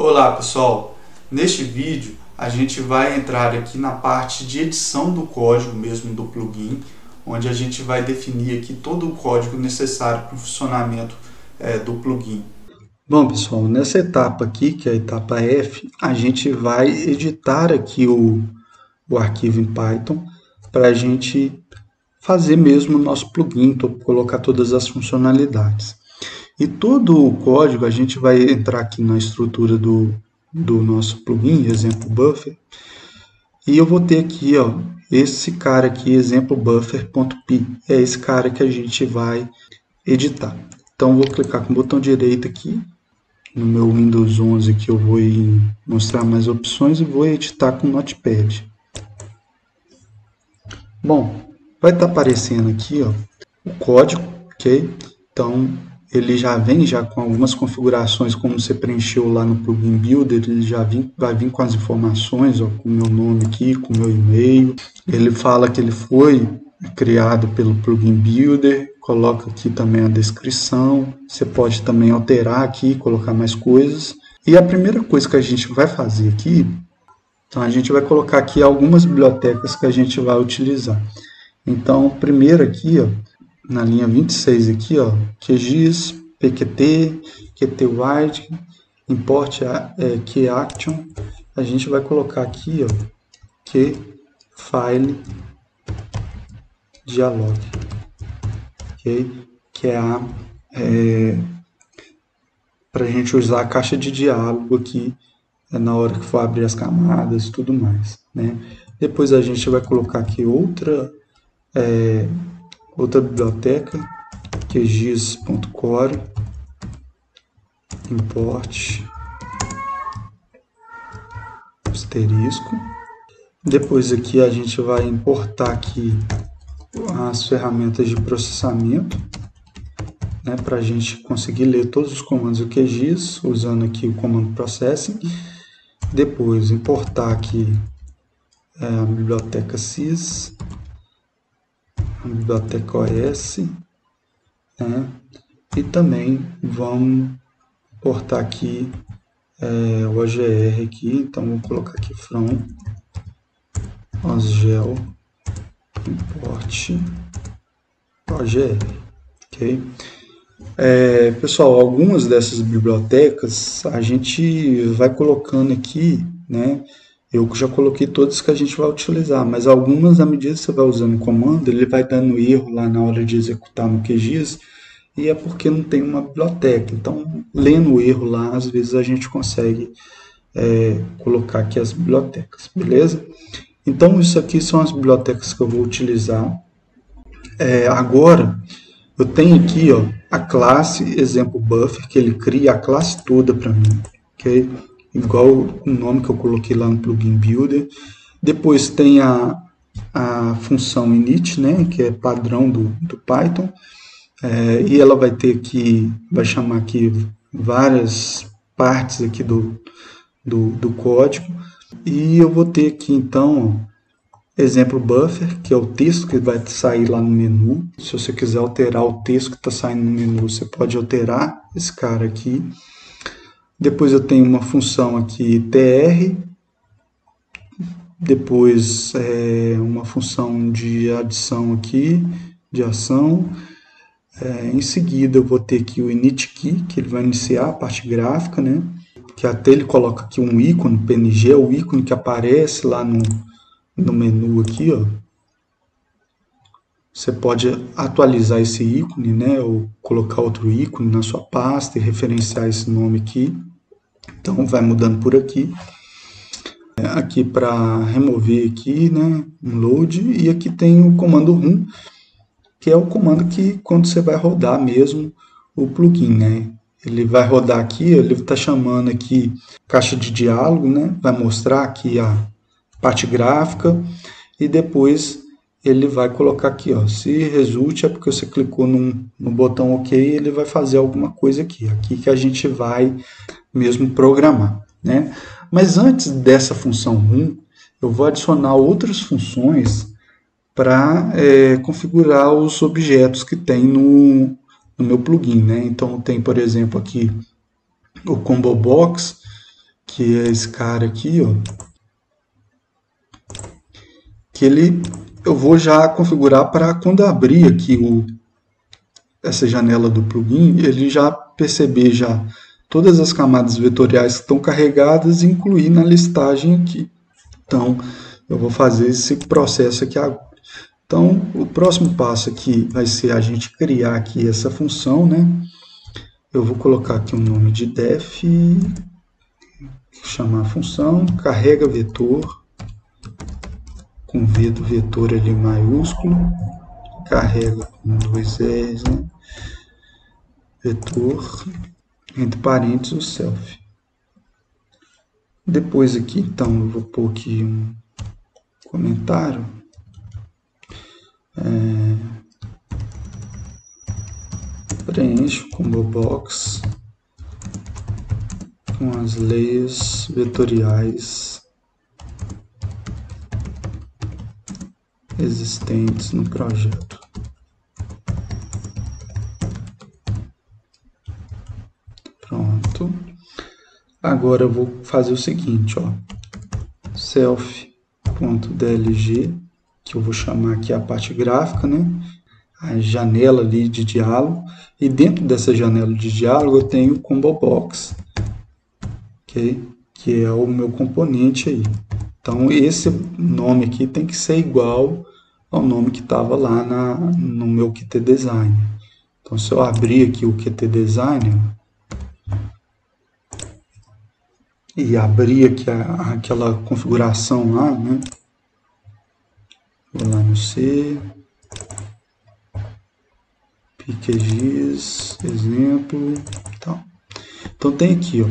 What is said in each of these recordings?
Olá pessoal, neste vídeo a gente vai entrar aqui na parte de edição do código mesmo do plugin, onde a gente vai definir aqui todo o código necessário para o funcionamento do plugin. Bom pessoal, nessa etapa aqui, que é a etapa F, a gente vai editar aqui o arquivo em Python para a gente fazer mesmo o nosso plugin, colocar todas as funcionalidades. E todo o código, a gente vai entrar aqui na estrutura do nosso plugin, exemplo buffer, e eu vou ter aqui, ó, esse cara aqui, exemplo buffer.py, é esse cara que a gente vai editar. Então, vou clicar com o botão direito aqui, no meu Windows 11 que eu vou mostrar mais opções e vou editar com o Notepad. Bom, vai estar aparecendo aqui, ó, o código, ok? Então, ele já vem com algumas configurações, como você preencheu lá no Plugin Builder, ele já vai vir com as informações, ó, com o meu nome aqui, com o meu e-mail. Ele fala que ele foi criado pelo Plugin Builder, coloca aqui também a descrição, você pode também alterar aqui, colocar mais coisas. E a primeira coisa que a gente vai fazer aqui, então a gente vai colocar aqui algumas bibliotecas que a gente vai utilizar. Então, primeiro aqui, ó, na linha 26 aqui, ó, QGIS, PQT, QTWide, import QAction, a gente vai colocar aqui, ó, QFile dialog, okay? Que é para a gente usar a caixa de diálogo aqui na hora que for abrir as camadas e tudo mais, né? Depois a gente vai colocar aqui outra biblioteca, QGIS.core, import asterisco. Depois aqui a gente vai importar aqui as ferramentas de processamento, né, para a gente conseguir ler todos os comandos do QGIS, usando aqui o comando processing. Depois importar aqui a biblioteca sys, a biblioteca OS, né? E também vamos importar aqui o OGR aqui, então vou colocar aqui from osgel import OGR, ok? Pessoal, algumas dessas bibliotecas a gente vai colocando aqui, né? Eu já coloquei todas que a gente vai utilizar, mas algumas, à medida que você vai usando o comando, ele vai dando erro lá na hora de executar no QGIS, e é porque não tem uma biblioteca. Então, lendo o erro lá, às vezes a gente consegue colocar aqui as bibliotecas, beleza? Então, isso aqui são as bibliotecas que eu vou utilizar. Agora, eu tenho aqui, ó, a classe exemplo buffer, que ele cria a classe toda para mim, ok? Igual o nome que eu coloquei lá no Plugin Builder. Depois tem a função init, né, que é padrão do Python, e ela vai ter aqui, vai chamar aqui várias partes aqui do código, e eu vou ter aqui então, ó, exemplo buffer, que é o texto que vai sair lá no menu. Se você quiser alterar o texto que está saindo no menu, você pode alterar esse cara aqui. Depois eu tenho uma função aqui tr, depois uma função de adição aqui, de ação. Em seguida eu vou ter aqui o initKey, que ele vai iniciar a parte gráfica, né? Que até ele coloca aqui um ícone, PNG, é o ícone que aparece lá no menu aqui, ó. Você pode atualizar esse ícone, né, ou colocar outro ícone na sua pasta e referenciar esse nome aqui. Então, vai mudando por aqui. Aqui para remover aqui, né, um load. E aqui tem o comando run, que é o comando que quando você vai rodar mesmo o plugin, né. Ele vai rodar aqui, ele está chamando aqui caixa de diálogo, né, vai mostrar aqui a parte gráfica e depois ele vai colocar aqui, ó, se result é porque você clicou no botão OK, ele vai fazer alguma coisa aqui que a gente vai mesmo programar, né? Mas antes dessa função run, eu vou adicionar outras funções para configurar os objetos que tem no meu plugin, né? Então tem, por exemplo, aqui o Combo Box, que é esse cara aqui, ó, que eu vou já configurar para quando abrir aqui essa janela do plugin, ele já perceber já todas as camadas vetoriais que estão carregadas e incluir na listagem aqui. Então, eu vou fazer esse processo aqui agora. Então, o próximo passo aqui vai ser a gente criar aqui essa função, né? Eu vou colocar aqui um nome de def, chamar a função, carrega vetor, com V do vetor ali maiúsculo, carrega com 2 R's, né? Vetor, entre parênteses, o self. Depois aqui, então, eu vou pôr aqui um comentário. Preenche o combo box com as layers vetoriais existentes no projeto. Pronto. Agora eu vou fazer o seguinte, ó, self.dlg, que eu vou chamar aqui a parte gráfica, né? A janela ali de diálogo, e dentro dessa janela de diálogo eu tenho o combo box, okay? Que é o meu componente aí. Então esse nome aqui tem que ser igual ao nome que estava lá no meu Qt Design. Então se eu abrir aqui o Qt Design e abrir aqui aquela configuração lá, né? Vou lá no C, PQGIS, exemplo, tal. Então tem aqui, ó,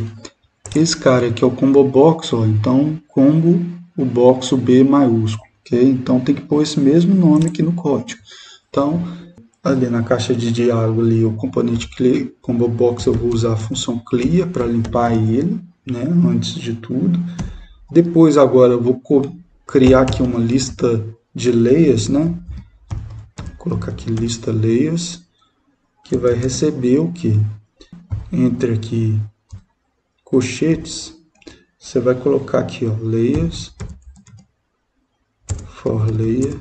esse cara aqui é o combo box, ó, então combo, o box, o B maiúsculo, ok? Então tem que pôr esse mesmo nome aqui no código. Então, ali na caixa de diálogo, ali, o componente combo box, eu vou usar a função clear para limpar ele, né, antes de tudo. Depois, agora, eu vou criar aqui uma lista de layers, né? Vou colocar aqui lista layers, que vai receber o que? Entre aqui colchetes, você vai colocar aqui, ó, layers, for layer,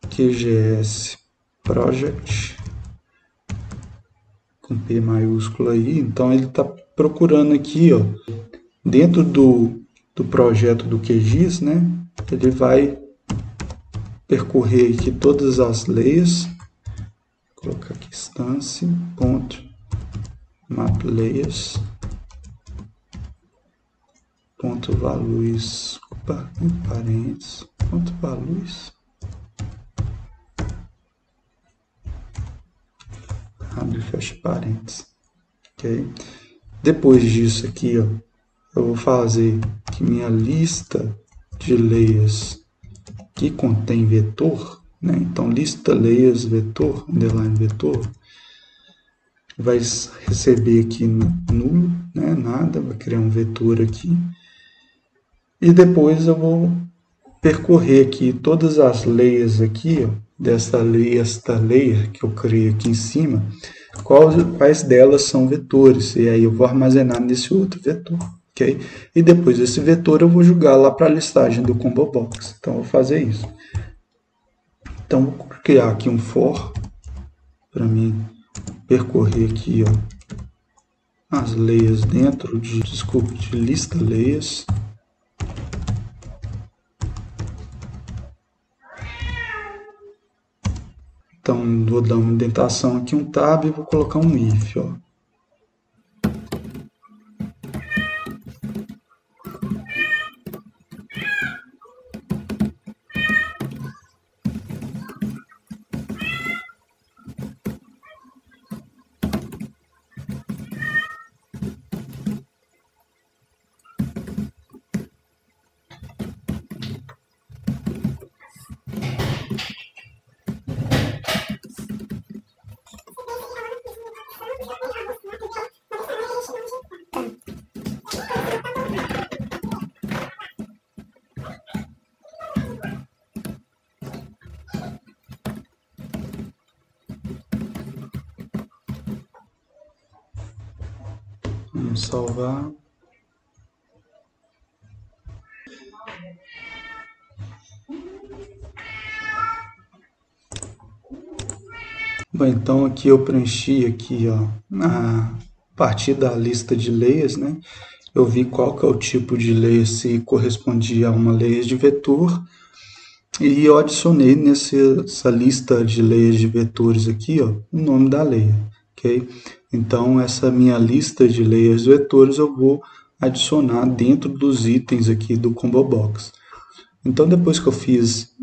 QGS project, com P maiúsculo aí. Então ele está procurando aqui, ó, dentro do projeto do QGIS, né? Ele vai percorrer aqui todas as layers, vou colocar aqui instance.maplayers, ponto values, em parênteses, ponto values, abre e fecha parênteses, ok? Depois disso aqui, ó, eu vou fazer que minha lista de layers que contém vetor, né? Então lista layers vetor, underline vetor, vai receber aqui nulo, né? Nada, vai criar um vetor aqui. E depois eu vou percorrer aqui todas as layers aqui, ó, dessa layer que eu criei aqui em cima, quais delas são vetores, e aí eu vou armazenar nesse outro vetor, ok? E depois desse vetor eu vou jogar lá para a listagem do combo box. Então eu vou fazer isso. Então vou criar aqui um for para mim percorrer aqui, ó, as layers dentro de lista layers. Então, vou dar uma indentação aqui, um tab, e vou colocar um if, ó. Vamos salvar. Bom, então aqui eu preenchi aqui, ó, a partir da lista de layers, né? Eu vi qual que é o tipo de layer, se correspondia a uma layer de vetor, e eu adicionei nessa lista de layers de vetores aqui, ó, o nome da layer, ok? Então essa minha lista de layers vetores eu vou adicionar dentro dos itens aqui do Combo Box. Então depois que eu fiz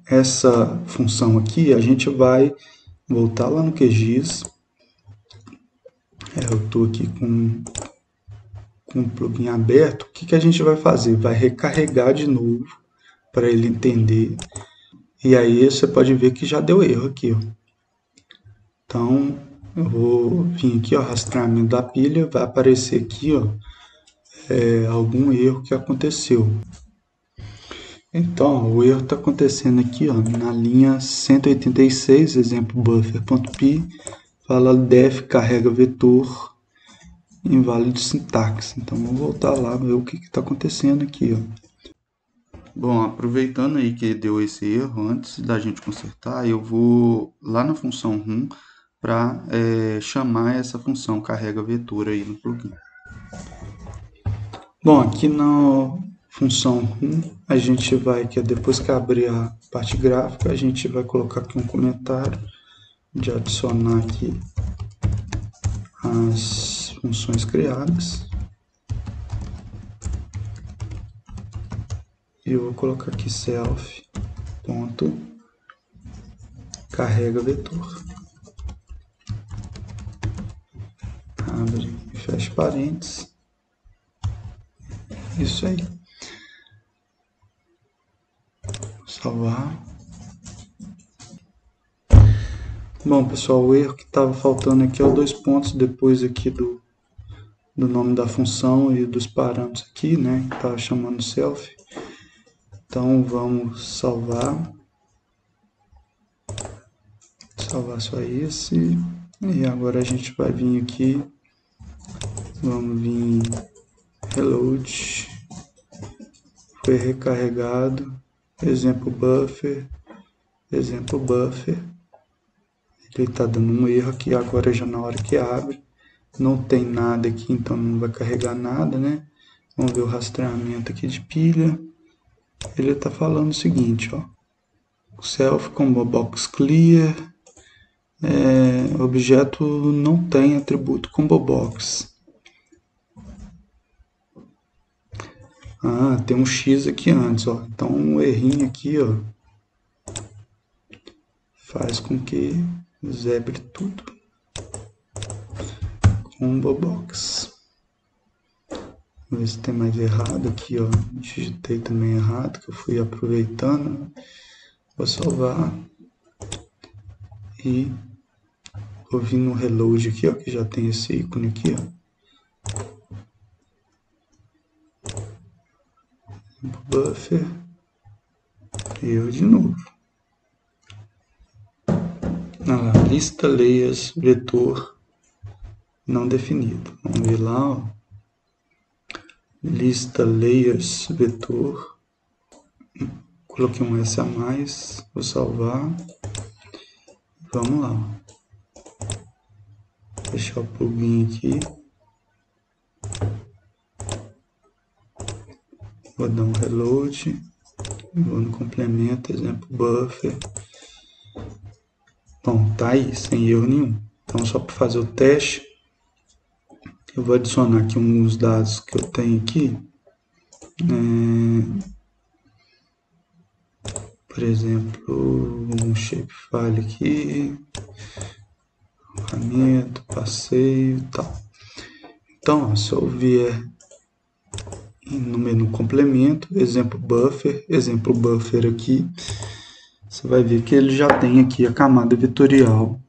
essa função aqui, a gente vai voltar lá no QGIS. Eu estou aqui com o plugin aberto. O que a gente vai fazer? Vai recarregar de novo para ele entender. E aí você pode ver que já deu erro aqui, ó. Então eu vou vir aqui, ó, rastreamento da pilha, vai aparecer aqui, ó, algum erro que aconteceu. Então, o erro está acontecendo aqui, ó, na linha 186, exemplo buffer.py, fala def carrega vetor inválido sintaxe. Então, vamos voltar lá ver o que está acontecendo aqui, ó. Bom, aproveitando aí que deu esse erro, antes da gente consertar, eu vou lá na função rum para chamar essa função carrega vetor aí no plugin. Bom, aqui na função rum, a gente vai, que é depois que abrir a parte gráfica, a gente vai colocar aqui um comentário de adicionar aqui as funções criadas. E eu vou colocar aqui self ponto carrega vetor. Abre e fecha parênteses. Isso aí. Salvar. Bom, pessoal, o erro que estava faltando aqui é o 2 pontos depois aqui do nome da função e dos parâmetros aqui, né? Que estava chamando self. Então vamos salvar. Salvar só esse. E agora a gente vai vir aqui. Vamos vir reload. Foi recarregado. Exemplo buffer. Exemplo buffer. Ele está dando um erro aqui agora já na hora que abre. Não tem nada aqui, então não vai carregar nada, né? Vamos ver o rastreamento aqui de pilha. Ele está falando o seguinte, ó. Self combo box clear. Objeto não tem atributo combo box. Ah, tem um X aqui antes, ó. Então um errinho aqui, ó, faz com que zebre tudo. Combo box. Vamos ver se tem mais errado aqui, ó. Digitei também errado, que eu fui aproveitando. Vou salvar. E vou vir no reload aqui, ó, que já tem esse ícone aqui, ó. Buffer. E eu de novo. Ah, lista layers vetor não definido. Vamos ver lá, ó. Lista layers vetor. Coloquei um S a mais. Vou salvar. Vamos lá, ó. Fechar o plugin aqui. Vou dar um reload. Vou no complemento, exemplo buffer. Bom, tá aí, sem erro nenhum. Então, só para fazer o teste, eu vou adicionar aqui uns dados que eu tenho aqui. Por exemplo, um shapefile aqui. Ferramenta, passeio e tal. Então, ó, se eu vier no menu complemento, exemplo buffer aqui, você vai ver que ele já tem aqui a camada vetorial,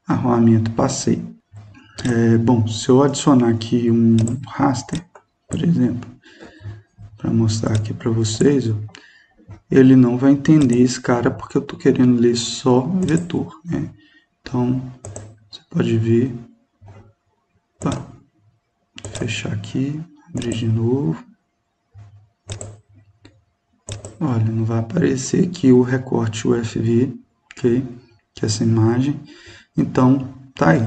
arruamento passeio. Bom, se eu adicionar aqui um raster, por exemplo, para mostrar aqui para vocês, ó, ele não vai entender esse cara porque eu estou querendo ler só vetor, né? Então, você pode ver, opa, fechar aqui, abrir de novo. Olha, não vai aparecer aqui o recorte UFV, ok? Que é essa imagem. Então, tá aí.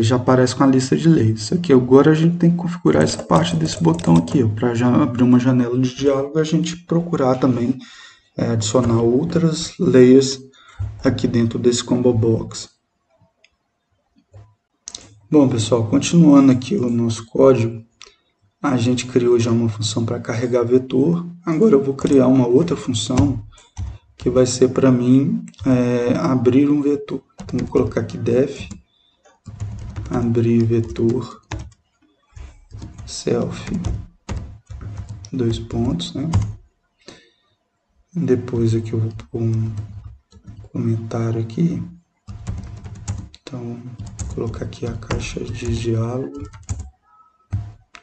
Já aparece com a lista de layers. Aqui agora a gente tem que configurar essa parte desse botão aqui, para já abrir uma janela de diálogo, a gente procurar também adicionar outras layers aqui dentro desse combo box. Bom, pessoal, continuando aqui o nosso código, a gente criou já uma função para carregar vetor. Agora eu vou criar uma outra função que vai ser para mim abrir um vetor. Então vou colocar aqui def abrir vetor self, dois pontos, né? Depois aqui eu vou pôr um comentário aqui. Então vou colocar aqui a caixa de diálogo,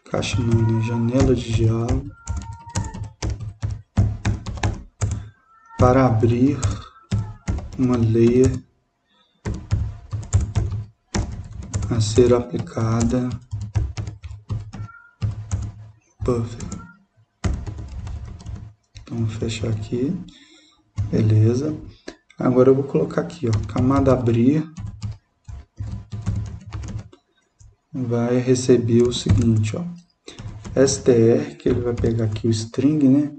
caixa não, né? Janela de diálogo, para abrir uma layer a ser aplicada buffer. Então vou fechar aqui, beleza. Agora eu vou colocar aqui, ó, camada abrir vai receber o seguinte, ó, str, que ele vai pegar aqui o string, né,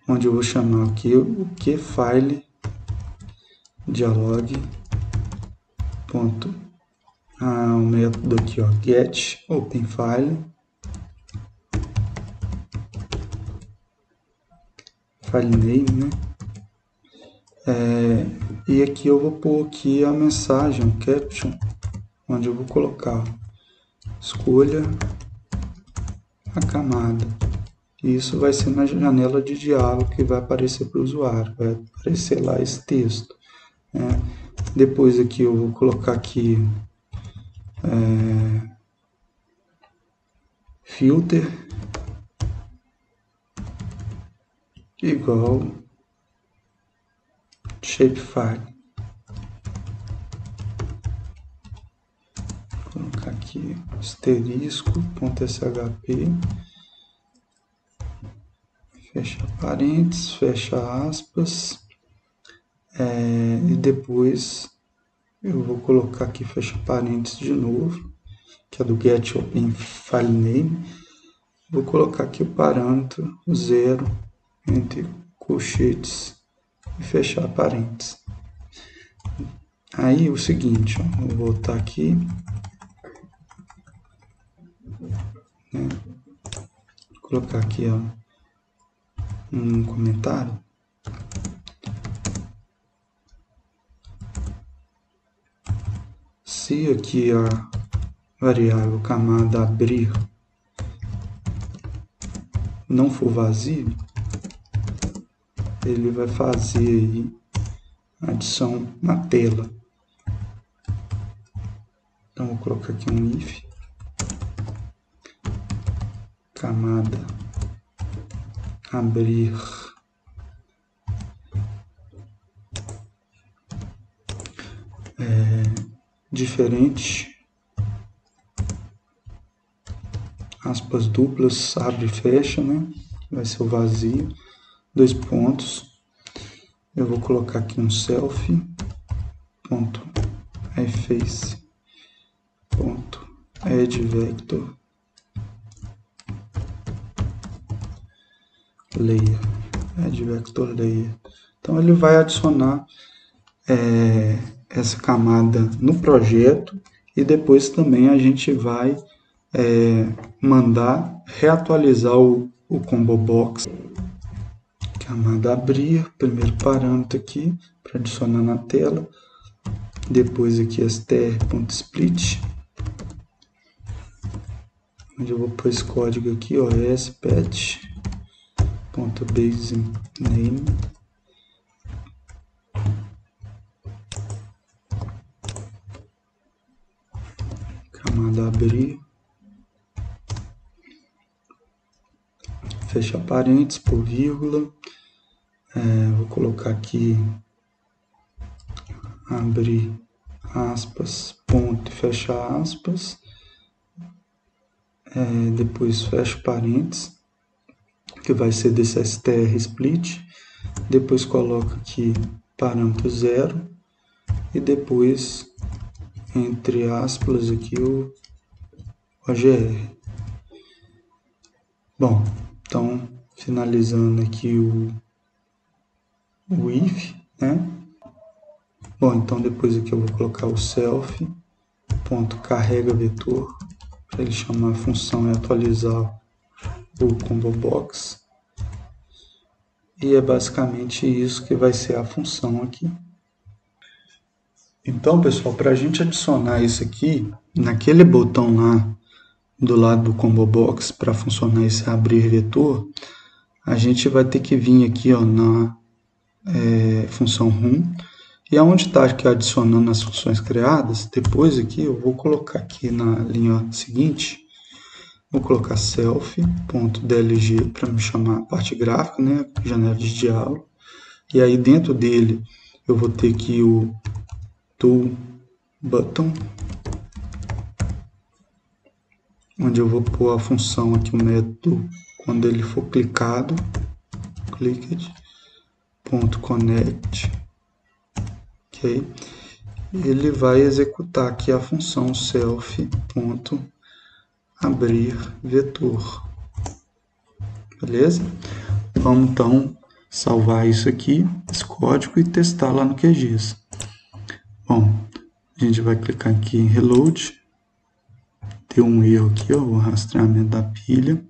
onde eu vou chamar aqui o que file dialog ponto, o método aqui, ó, get open file name, né, e aqui eu vou pôr aqui a mensagem, o caption, onde eu vou colocar, escolha a camada. E isso vai ser na janela de diálogo que vai aparecer para o usuário, vai aparecer lá esse texto, né? Depois aqui eu vou colocar aqui filter igual shapefile. Vou colocar aqui asterisco.shp, fecha parênteses, fecha aspas, e depois eu vou colocar aqui fecha parênteses de novo, que é do get open file name. Vou colocar aqui o parâmetro 0 entre colchetes e fechar parênteses. Aí o seguinte, ó, vou voltar aqui, né, vou colocar aqui, ó, um comentário. Se aqui a variável camada abrir não for vazio, ele vai fazer aí a adição na tela. Então vou colocar aqui um if camada abrir diferente, aspas duplas, abre e fecha, né? Vai ser o vazio, dois pontos. Eu vou colocar aqui um self ponto iface ponto add vector layer, add vector layer. Então ele vai adicionar essa camada no projeto e depois também a gente vai mandar reatualizar o combo box. Camada abrir, primeiro parâmetro aqui para adicionar na tela, depois aqui str.split, onde eu vou pôr esse código aqui, ó, spatch.basename, camada abrir, fecha parênteses por vírgula, vou colocar aqui abrir aspas, ponto e fecha aspas, depois fecho parênteses, que vai ser desse str split, depois coloco aqui parâmetro 0 e depois, entre aspas, aqui o OGR. Bom, então, finalizando aqui o if, né? Bom, então depois aqui eu vou colocar o self.carrega vetor, para ele chamar a função e atualizar o combo box. E é basicamente isso que vai ser a função aqui. Então, pessoal, para a gente adicionar isso aqui, naquele botão lá do lado do combo box, para funcionar esse abrir vetor, a gente vai ter que vir aqui ó, na função room, e aonde está aqui adicionando as funções criadas, depois aqui eu vou colocar aqui na linha seguinte, vou colocar self.dlg para me chamar a parte gráfica, né, janela de diálogo, e aí dentro dele eu vou ter aqui o tool button, onde eu vou pôr a função aqui, o método, quando ele for clicado, clicked.connect, ok? Ele vai executar aqui a função self.abrir vetor, beleza? Vamos então salvar isso aqui, esse código, e testar lá no QGIS. Bom, a gente vai clicar aqui em reload, deu um erro aqui, ó, o rastreamento da pilha.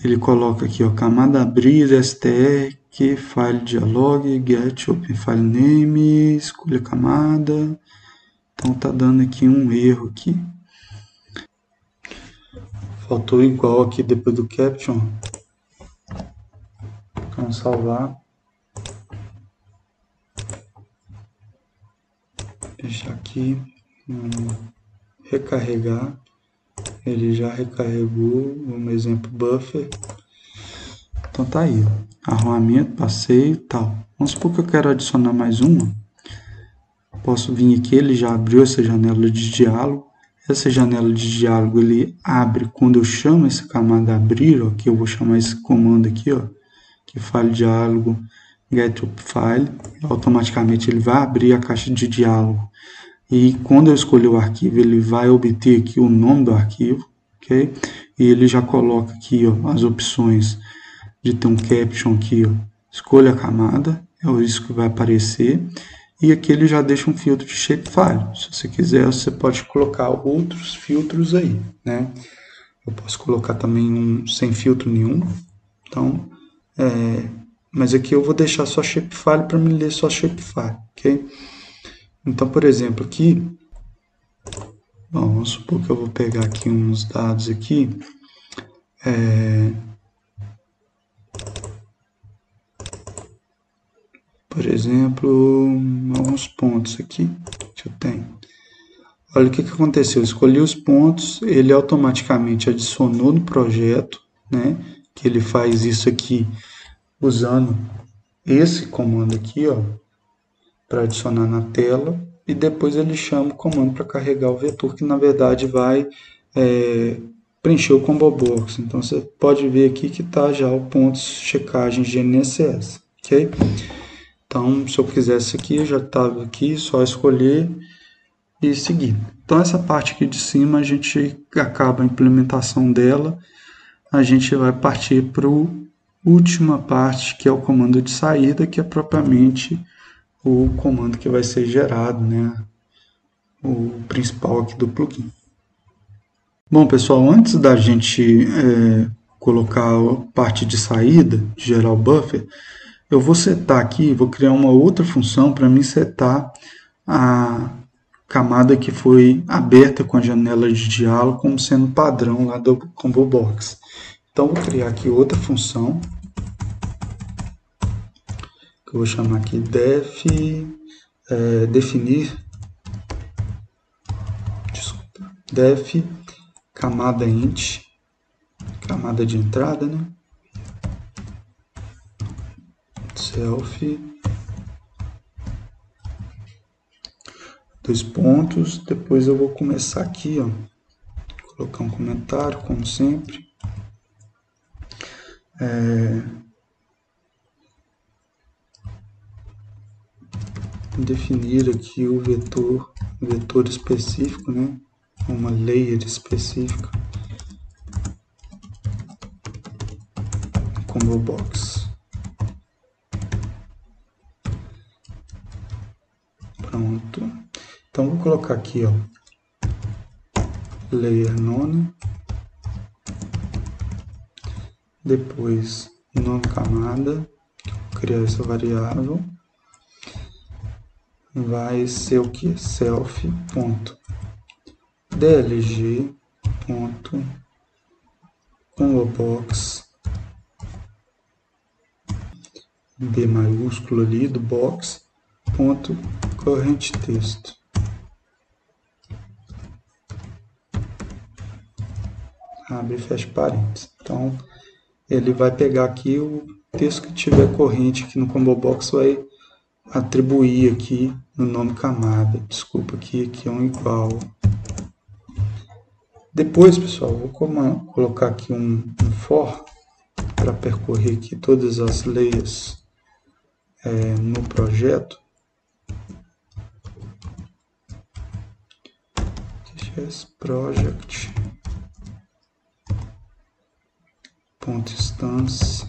Ele coloca aqui, ó, camada abrir, str, que file dialog, get open file name, escolha camada. Então tá dando aqui um erro aqui. Faltou igual aqui depois do caption. Vamos salvar. Deixar aqui, recarregar. Ele já recarregou, um exemplo buffer. Então tá aí, ó. Arruamento, passeio e tal. Vamos supor que eu quero adicionar mais uma. Posso vir aqui, ele já abriu essa janela de diálogo. Essa janela de diálogo ele abre quando eu chamo essa camada abrir, ó, que eu vou chamar esse comando aqui, ó, que file diálogo get up file. Automaticamente ele vai abrir a caixa de diálogo. E quando eu escolher o arquivo, ele vai obter aqui o nome do arquivo, ok? E ele já coloca aqui, ó, as opções de ter um caption aqui, ó, escolha a camada, é isso que vai aparecer. E aqui ele já deixa um filtro de shapefile. Se você quiser, você pode colocar outros filtros aí, né? Eu posso colocar também um sem filtro nenhum. Então, mas aqui eu vou deixar só shapefile para me ler só shapefile, ok? Então, por exemplo, aqui, bom, vamos supor que eu vou pegar aqui uns dados aqui, por exemplo, alguns pontos aqui que eu tenho. Olha o que aconteceu, eu escolhi os pontos, ele automaticamente adicionou no projeto, né, que ele faz isso aqui usando esse comando aqui, ó, para adicionar na tela, e depois ele chama o comando para carregar o vetor, que na verdade vai preencher o combo box. Então você pode ver aqui que está já o pontos checagem GNSS, ok? Então, se eu quisesse aqui, eu já estava aqui, só escolher e seguir. Então, essa parte aqui de cima, a gente acaba a implementação dela, a gente vai partir para a última parte, que é o comando de saída, que é propriamente o comando que vai ser gerado, né? O principal aqui do plugin. Bom, pessoal, antes da gente colocar a parte de saída, de gerar o buffer, eu vou setar aqui, vou criar uma outra função para mim setar a camada que foi aberta com a janela de diálogo como sendo padrão lá do Combo Box. Então, vou criar aqui outra função, que eu vou chamar aqui def camada int, camada de entrada, né? Self, dois pontos, depois eu vou começar aqui, ó, colocar um comentário, como sempre. Definir aqui o vetor específico, né? Uma layer específica. Combo box. Pronto. Então vou colocar aqui, ó, layer none. Depois nome camada. Vou criar essa variável. Vai ser o que? Self.dlg.combobox, B maiúsculo ali do box, ponto current texto. Abre e fecha parênteses. Então, ele vai pegar aqui o texto que tiver corrente aqui no combo box, vai atribuir aqui no nome camada. Desculpa, aqui é um igual. Depois, pessoal, vou colocar aqui um for para percorrer aqui todas as layers no projeto. Project .instance,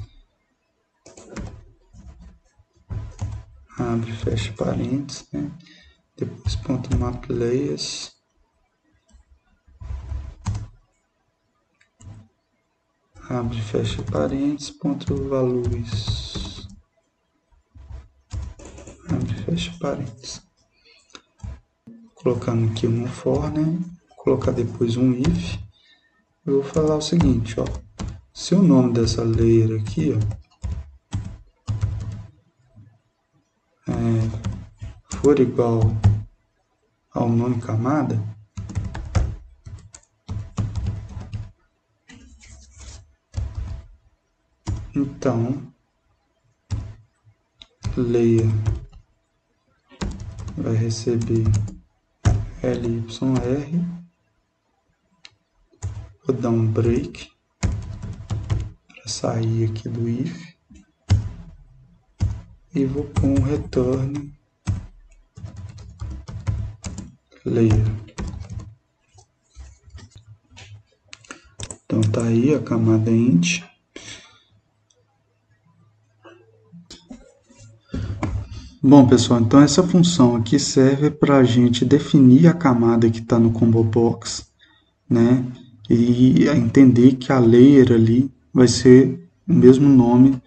abre e fecha parênteses, né? Depois .maplayers, abre e fecha parênteses, .values, abre e fecha parênteses. Colocando aqui um for, né? Vou colocar depois um if. Eu vou falar o seguinte, ó. Se o nome dessa layer aqui, ó, for igual ao nome camada, então layer vai receber lyr. Vou dar um break para sair aqui do if e vou pôr um return layer. Então tá aí a camada int. Bom, pessoal, então essa função aqui serve para a gente definir a camada que está no combo box, né? E entender que a layer ali vai ser o mesmo nome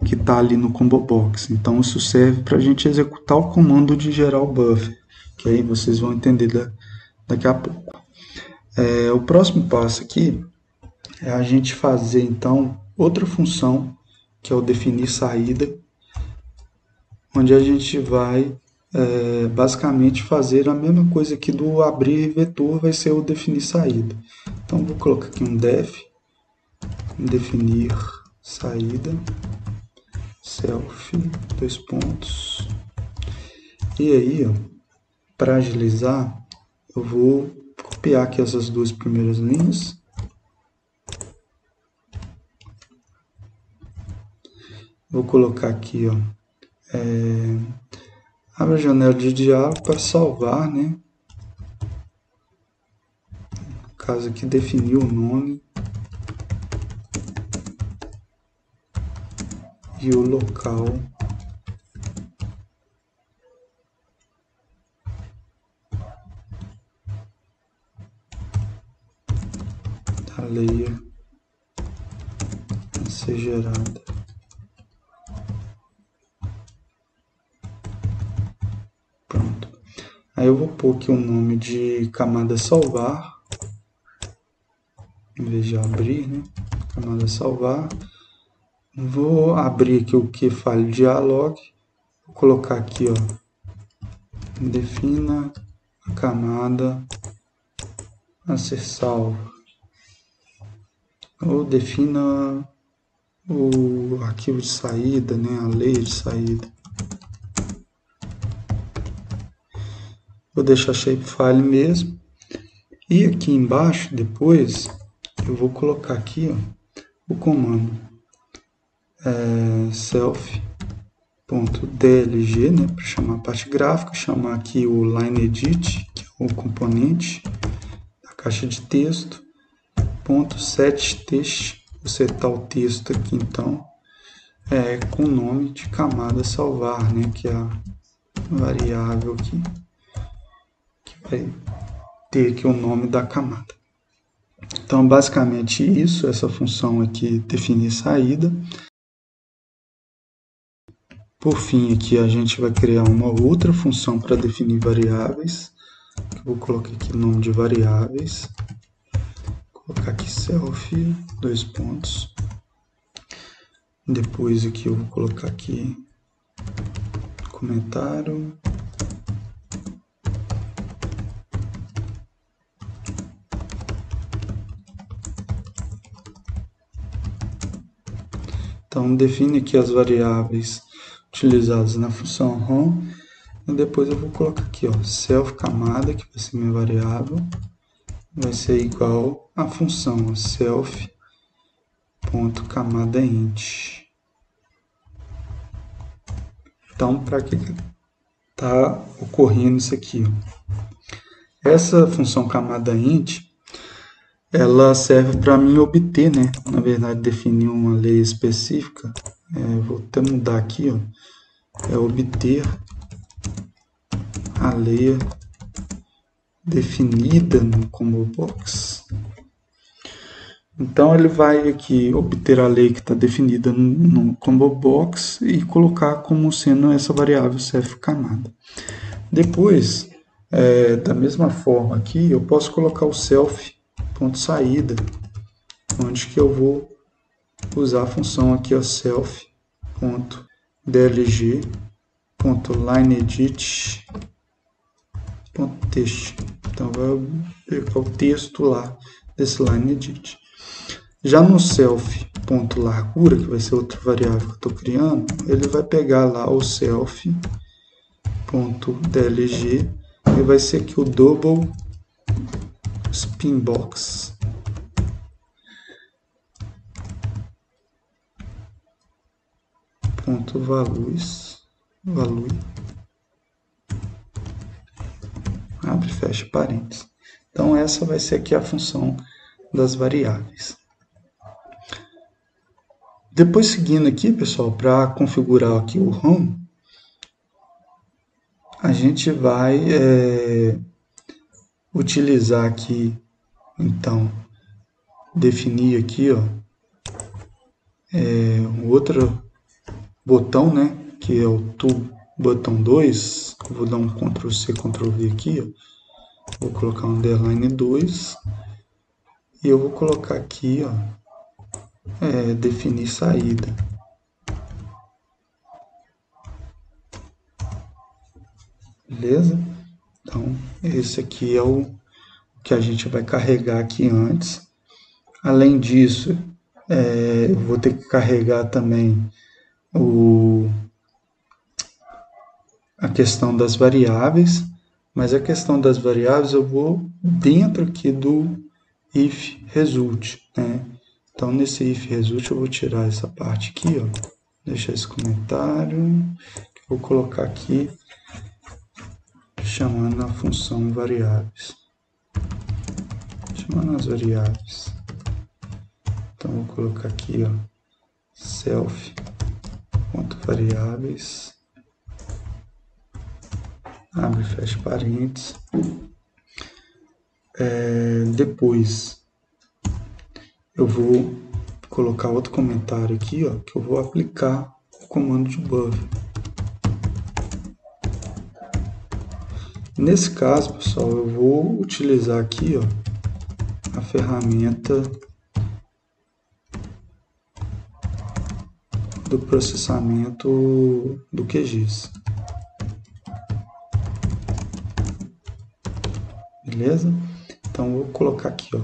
que está ali no combo box. Então isso serve para a gente executar o comando de gerar o buffer, que aí vocês vão entender daqui a pouco. O próximo passo aqui é a gente fazer então outra função, que é o definir saída, onde a gente vai basicamente fazer a mesma coisa aqui do abrir vetor, vai ser o definir saída. Então vou colocar aqui um def, definir saída, self, dois pontos. E aí, para agilizar, eu vou copiar aqui essas duas primeiras linhas. Vou colocar aqui, ó, abre a janela de diálogo para salvar, né? No caso aqui, definir o nome e o local da layer a ser gerada. Pronto. Aí eu vou pôr aqui o nome de camada salvar, em vez de abrir, né? Camada salvar. Vou abrir aqui o que file dialog, vou colocar aqui, ó, defina a camada a ser salva, ou defina o arquivo de saída, né, a layer de saída. Vou deixar shapefile mesmo. E aqui embaixo, depois, eu vou colocar aqui ó, o comando self.dlg, né, para chamar a parte gráfica, chamar aqui o lineEdit, que é o componente da caixa de texto, .setText, vou setar o texto aqui então, com o nome de camada salvar, né, que é a variável aqui, que vai ter aqui o nome da camada. Então, basicamente isso, essa função aqui definir saída. Por fim, aqui a gente vai criar uma outra função para definir variáveis. Eu vou colocar aqui o nome de variáveis. Vou colocar aqui self, 2 pontos. Depois aqui eu vou colocar aqui comentário. Então, define aqui as variáveis utilizadas na função ROM. E depois eu vou colocar aqui, ó, self camada, que vai ser minha variável. Vai ser igual à função self.camadaInt. Então, para que está ocorrendo isso aqui? Ó? Essa função camadaInt, ela serve para mim obter, né? Na verdade, definir uma lei específica. Vou até mudar aqui, ó. Obter a lei definida no combo box. Então ele vai aqui obter a lei que está definida no combo box e colocar como sendo essa variável self camada. Depois, da mesma forma aqui, eu posso colocar o self.saída, onde que eu vou usar a função aqui, ó, self.dlg.lineEdit.text. Então vai pegar o texto lá desse lineEdit. Já no self.largura, que vai ser outra variável que eu estou criando, ele vai pegar lá o self.dlg e vai ser aqui o double spinbox. Value, abre e fecha parênteses. Então essa vai ser aqui a função das variáveis. Depois seguindo aqui, pessoal, para configurar aqui o ROM, a gente vai utilizar aqui, então, definir aqui, ó, um outro botão, né, que é o botão 2, eu vou dar um Ctrl C, Ctrl V aqui, ó. Vou colocar um underline 2 e eu vou colocar aqui, ó, definir saída. Beleza? Então, esse aqui é o que a gente vai carregar aqui antes. Além disso, eu vou ter que carregar também a questão das variáveis, mas a questão das variáveis eu vou dentro aqui do if result, né? Então, nesse if result eu vou tirar essa parte aqui, ó, deixar esse comentário, que eu vou colocar aqui, chamando a função variáveis. Chamando as variáveis. Então, vou colocar aqui, ó, self.variáveis, abre e fecha parênteses. Depois, eu vou colocar outro comentário aqui, ó, que eu vou aplicar o comando de buffer. Nesse caso, pessoal, eu vou utilizar aqui, ó, a ferramenta do processamento do QGIS. Beleza? Então, eu vou colocar aqui, ó,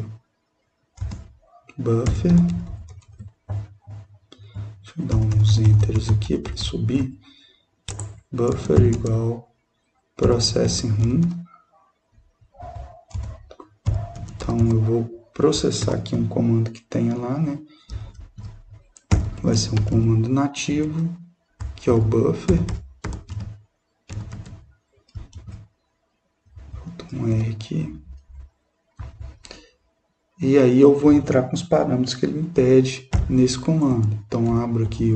buffer. Deixa eu dar uns enters aqui para subir. Buffer igual processing room. Então eu vou processar aqui um comando que tenha lá, né? Vai ser um comando nativo, que é o buffer. Falta um R aqui. E aí eu vou entrar com os parâmetros que ele me pede nesse comando. Então abro aqui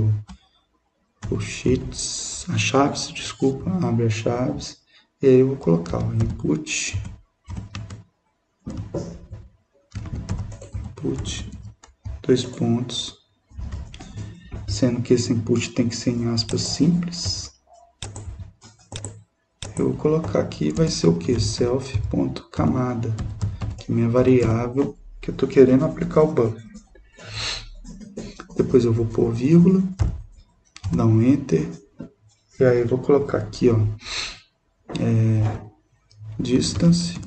as chaves, desculpa, abre as chaves. E aí eu vou colocar o input, dois pontos, sendo que esse input tem que ser em aspas simples. Eu vou colocar aqui, vai ser o que? Self.camada, que é minha variável que eu estou querendo aplicar o buffer. Depois eu vou pôr vírgula, dar um enter, e aí eu vou colocar aqui, ó, distance,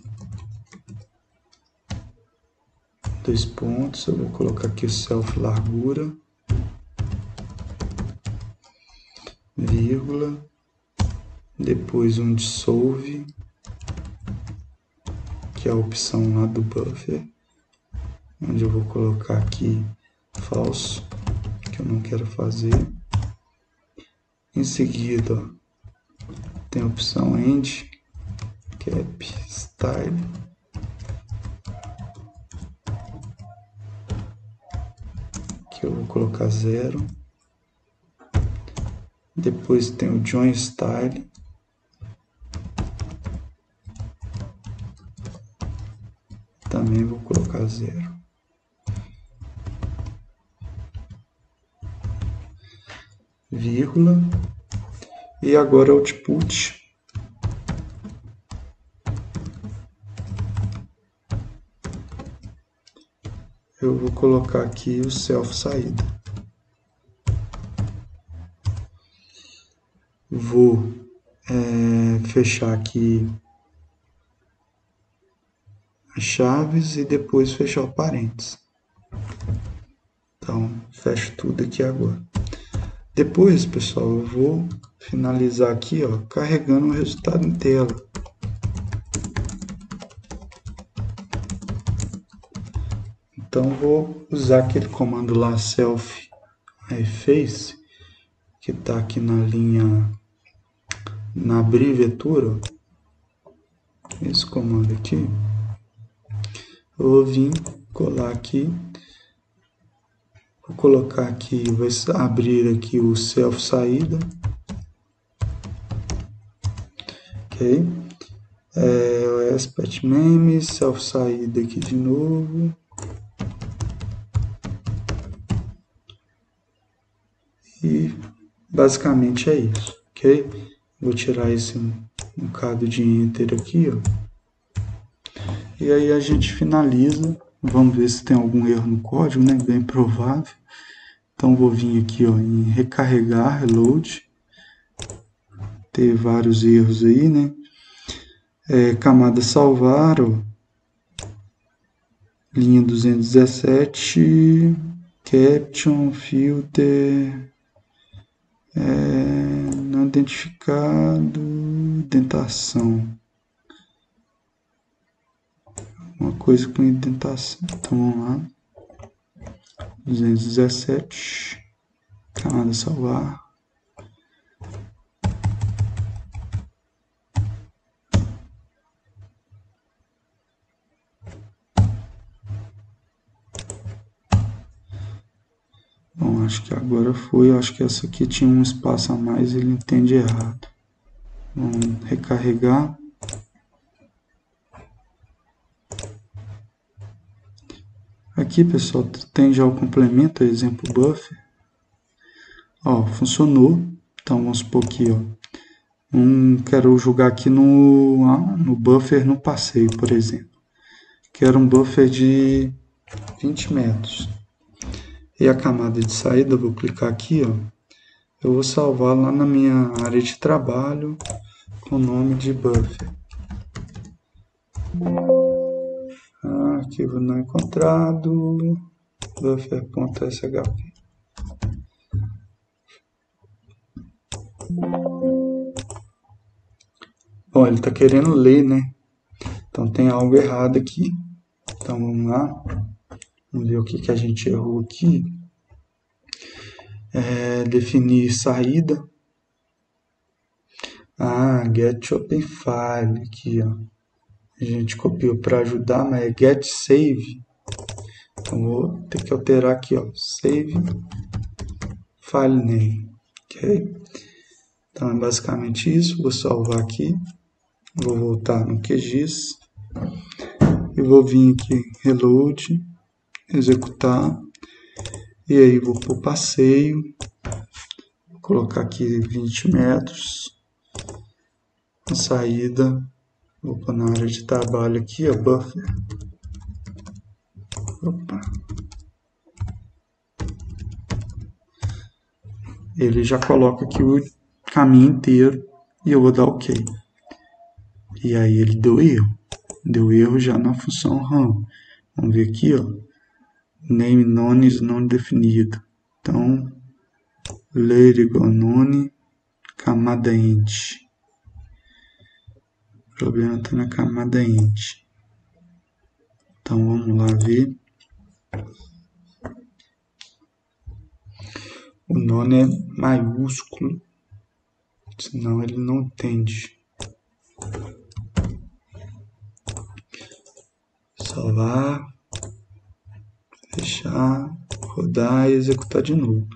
dois pontos, eu vou colocar aqui o self largura, vírgula, depois um dissolve, que é a opção lá do buffer, onde eu vou colocar aqui false, que eu não quero fazer. Em seguida, ó, tem a opção end, cap style, que eu vou colocar 0. Depois tem o join style, também vou colocar 0. Vírgula, e agora output, eu vou colocar aqui o self saída. Vou fechar aqui as chaves e depois fechar o parênteses. Então, fecho tudo aqui agora. Depois, pessoal, eu vou finalizar aqui, ó, carregando o resultado em tela. Então, vou usar aquele comando lá, self face, que está aqui na linha, na abreviatura, esse comando aqui. Eu vou vir colar aqui, vou colocar aqui, vai abrir aqui o self saída, ok? O aspect name, self saída aqui de novo. E basicamente é isso, ok? Vou tirar esse bocado de enter aqui, ó. E aí a gente finaliza. Vamos ver se tem algum erro no código, né? Bem provável. Então vou vir aqui, ó, em recarregar, reload. Ter vários erros aí, né? Camada salvar, ó. Linha 217, caption, filter, não identificado, indentação. Uma coisa com indentação. Então vamos lá. 217, camada salvar. Bom, acho que agora foi. Acho que essa aqui tinha um espaço a mais, ele entende errado. Vamos recarregar. Aqui, pessoal, tem já o complemento, exemplo buffer. Ó, funcionou. Então, vamos supor aqui, ó. Quero jogar aqui no buffer no passeio, por exemplo. Quero um buffer de 20 metros. E a camada de saída, eu vou clicar aqui, ó. Eu vou salvar lá na minha área de trabalho com o nome de buffer. Arquivo não encontrado, buffer.shp. Bom, ele está querendo ler, né? Então tem algo errado aqui. Então vamos lá, vamos ver o que a gente errou aqui. Definir saída. Get open file aqui, ó. A gente copiou para ajudar, mas é get save. Então vou ter que alterar aqui, ó, save file name, ok? Então é basicamente isso. Vou salvar aqui, vou voltar no QGIS e vou vir aqui reload, executar, e aí vou para o passeio, vou colocar aqui 20 metros, a saída, vou pôr na área de trabalho aqui, ó, buffer. Opa. Ele já coloca aqui o caminho inteiro e eu vou dar OK. E aí ele deu erro já na função run. Vamos ver aqui, ó, name none is não definido. Então, let igual none, camada int. O problema está na camada int. Então vamos lá ver. O none é maiúsculo, senão ele não entende. Salvar, fechar, rodar e executar de novo.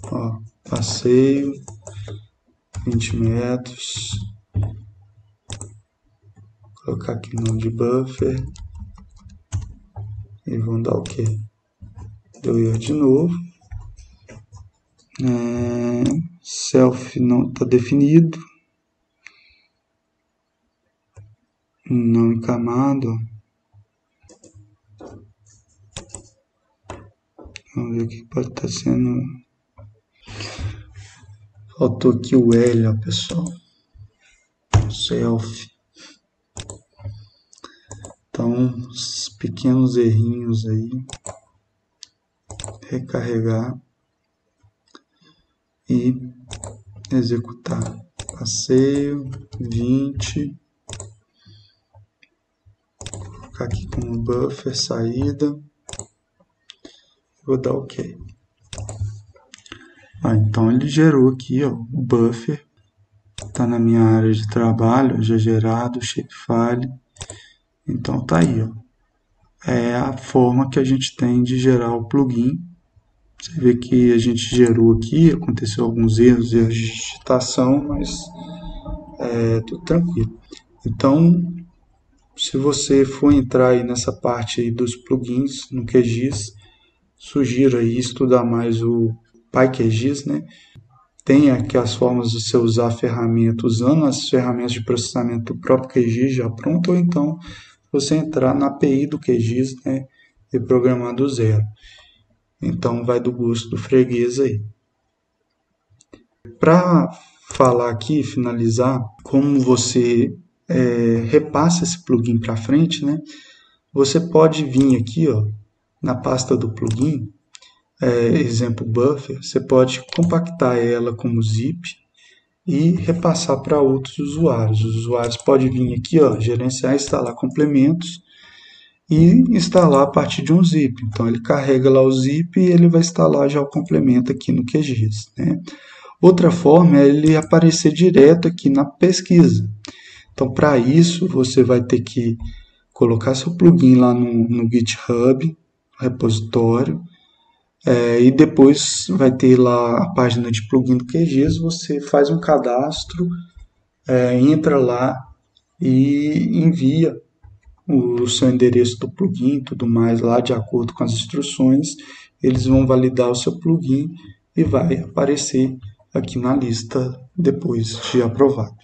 Ó, passeio, 20 metros. Vou colocar aqui o nome de buffer e vamos dar OK. Deu erro de novo. Self não está definido. Não encamado. Vamos ver o que pode estar sendo. Faltou aqui o L, ó, pessoal. Self. Então, uns pequenos errinhos aí. Recarregar. E executar. Passeio, 20. Vou colocar aqui como buffer, saída. Vou dar OK. Então ele gerou aqui, ó, o buffer. Está na minha área de trabalho, já gerado, shapefile. Então tá aí, ó. É a forma que a gente tem de gerar o plugin. Você vê que a gente gerou aqui, aconteceu alguns erros de digitação, mas tudo tranquilo. Então, se você for entrar aí nessa parte aí dos plugins no QGIS, sugiro aí estudar mais o PyQGIS, né? Tem aqui as formas de você usar a ferramenta usando as ferramentas de processamento do próprio QGIS já pronto, ou então você entrar na API do QGIS, né, e programar do zero. Então vai do gosto do freguês aí. Para falar aqui, finalizar, como você repassa esse plugin para frente, né? Você pode vir aqui, ó, na pasta do plugin, exemplo buffer, você pode compactar ela como zip e repassar para outros usuários. Os usuários podem vir aqui, ó, gerenciar e instalar complementos e instalar a partir de um zip. Então ele carrega lá o zip e ele vai instalar já o complemento aqui no QGIS, né? Outra forma é ele aparecer direto aqui na pesquisa. Então para isso você vai ter que colocar seu plugin lá no GitHub, repositório, e depois vai ter lá a página de plugin do QGIS, você faz um cadastro, entra lá e envia o seu endereço do plugin e tudo mais lá de acordo com as instruções. Eles vão validar o seu plugin e vai aparecer aqui na lista depois de aprovado.